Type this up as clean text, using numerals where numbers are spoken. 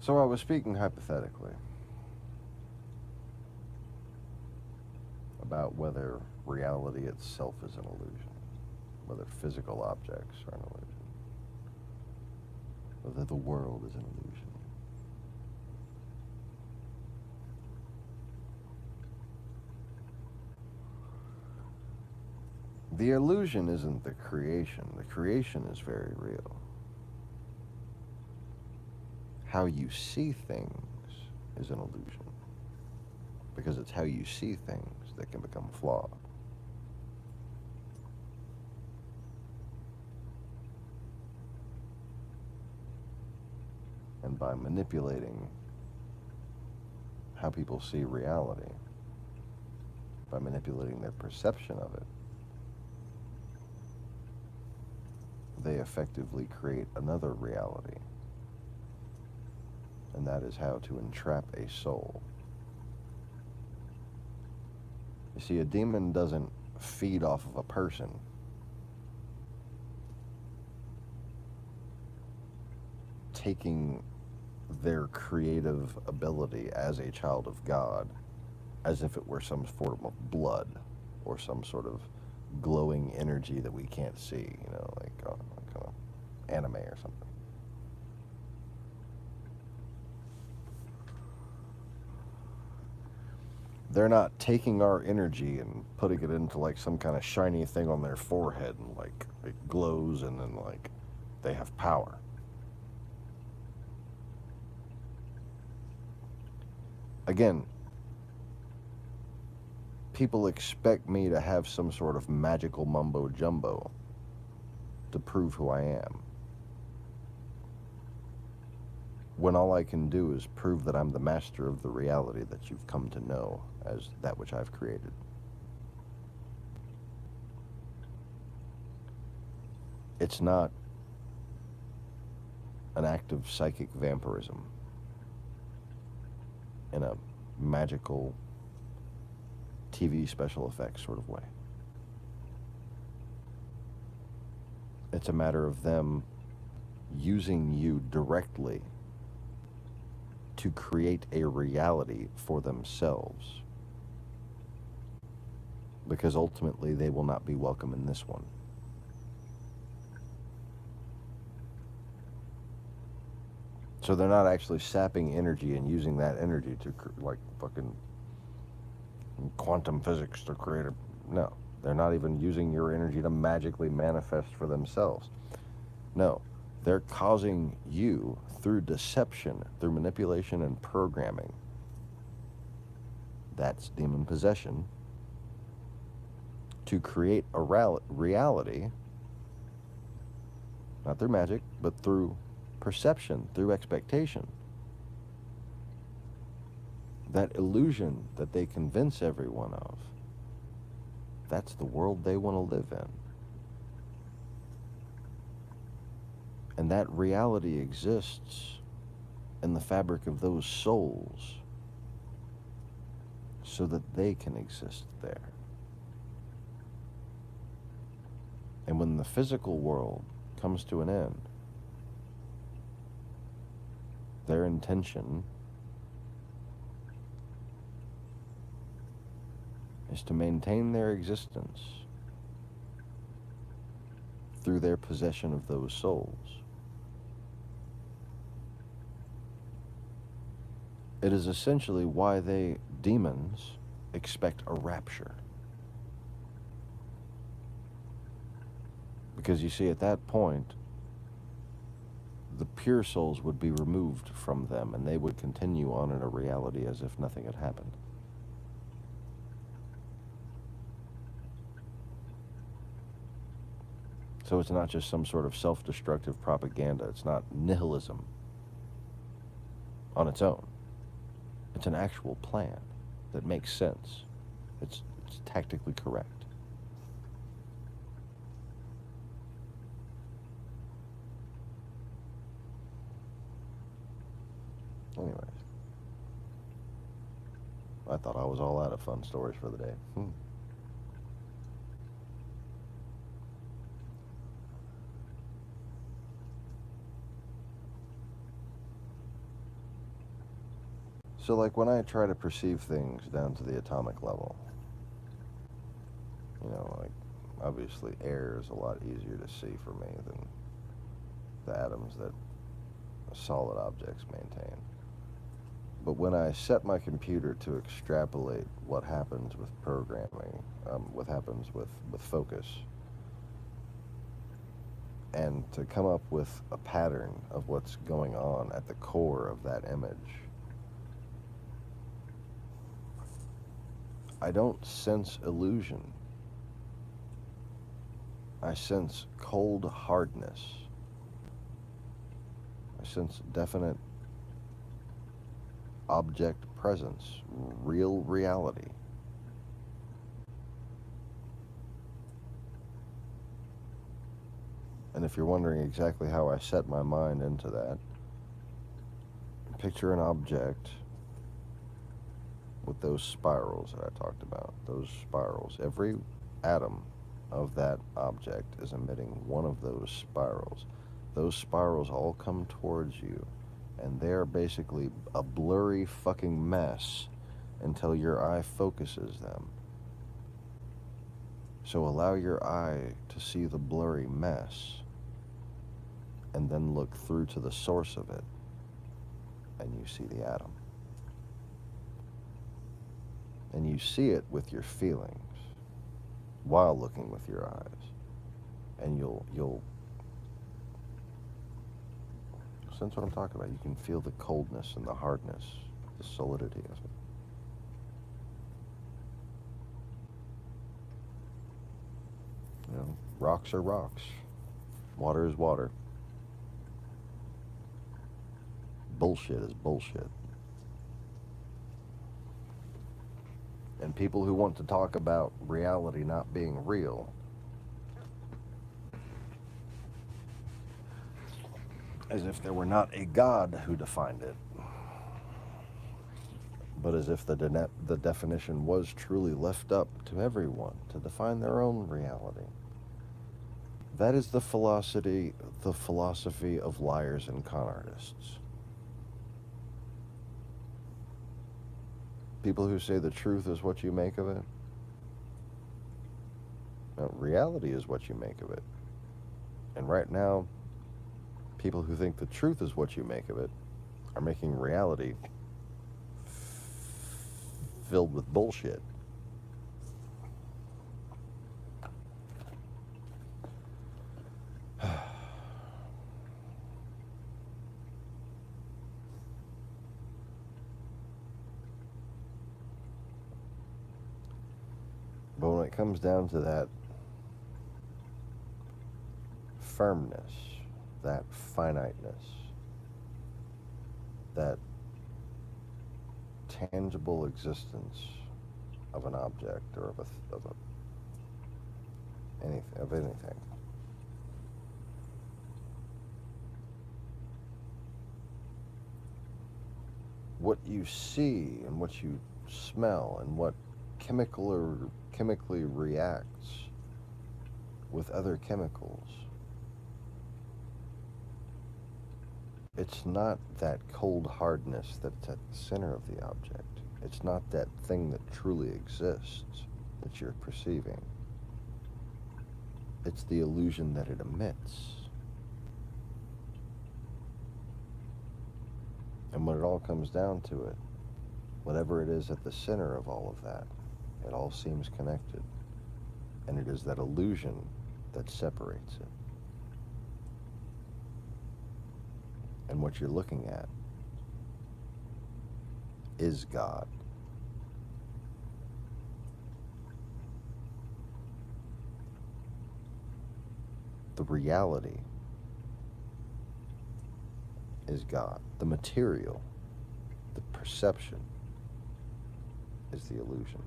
So I was speaking hypothetically about whether reality itself is an illusion, whether physical objects are an illusion, whether the world is an illusion. The illusion isn't the creation. The creation is very real. How you see things is an illusion, because it's how you see things that can become flawed. And by manipulating how people see reality, by manipulating their perception of it, they effectively create another reality. And that is how to entrap a soul. You see, a demon doesn't feed off of a person. Taking their creative ability as a child of God as if it were some form of blood or some sort of glowing energy that we can't see, like anime or something. They're not taking our energy and putting it into like some kind of shiny thing on their forehead and like it glows and then like they have power. Again, people expect me to have some sort of magical mumbo jumbo to prove who I am, when all I can do is prove that I'm the master of the reality that you've come to know as that which I've created. It's not an act of psychic vampirism in a magical TV special effects sort of way. It's a matter of them using you directly to create a reality for themselves, because ultimately they will not be welcome in this one. So they're not actually sapping energy and using that energy to like fucking quantum physics to create a... No, they're not even using your energy to magically manifest for themselves. No, they're causing you, through deception, through manipulation and programming, that's demon possession, to create a reality, not through magic, but through perception, through expectation. That illusion that they convince everyone of, that's the world they want to live in. And that reality exists in the fabric of those souls so that they can exist there. And when the physical world comes to an end, their intention is to maintain their existence through their possession of those souls. It is essentially why demons, expect a rapture. Because you see, at that point, the pure souls would be removed from them and they would continue on in a reality as if nothing had happened. So it's not just some sort of self-destructive propaganda. It's not nihilism on its own. It's an actual plan that makes sense. It's tactically correct. Anyways, I thought I was all out of fun stories for the day. So, like, when I try to perceive things down to the atomic level, you know, like, obviously air is a lot easier to see for me than the atoms that solid objects maintain. But when I set my computer to extrapolate what happens with programming, what happens with focus, and to come up with a pattern of what's going on at the core of that image, I don't sense illusion. I sense cold hardness. I sense definite object presence, real reality. And if you're wondering exactly how I set my mind into that, picture an object with those spirals that I talked about. Those spirals. Every atom of that object is emitting one of those spirals. Those spirals all come towards you, and they're basically a blurry fucking mess until your eye focuses them. So allow your eye to see the blurry mess, and then look through to the source of it, and you see the atom. And you see it with your feelings while looking with your eyes. And you'll sense what I'm talking about. You can feel the coldness and the hardness, the solidity of it. You know, rocks are rocks. Water is water. Bullshit is bullshit. And people who want to talk about reality not being real, as if there were not a God who defined it, but as if the definition was truly left up to everyone to define their own reality. That is the philosophy of liars and con artists. People who say the truth is what you make of it. No, reality is what you make of it. And right now, people who think the truth is what you make of it are making reality filled with bullshit. But when it comes down to that firmness, that finiteness, that tangible existence of an object or anything, what you see and what you smell and what chemically reacts with other chemicals, it's not that cold hardness that's at the center of the object. It's not that thing that truly exists that you're perceiving. It's the illusion that it emits. And when it all comes down to it, whatever it is at the center of all of that, it all seems connected. And it is that illusion that separates it. And what you're looking at is God. The reality is God. The material, the perception, is the illusion.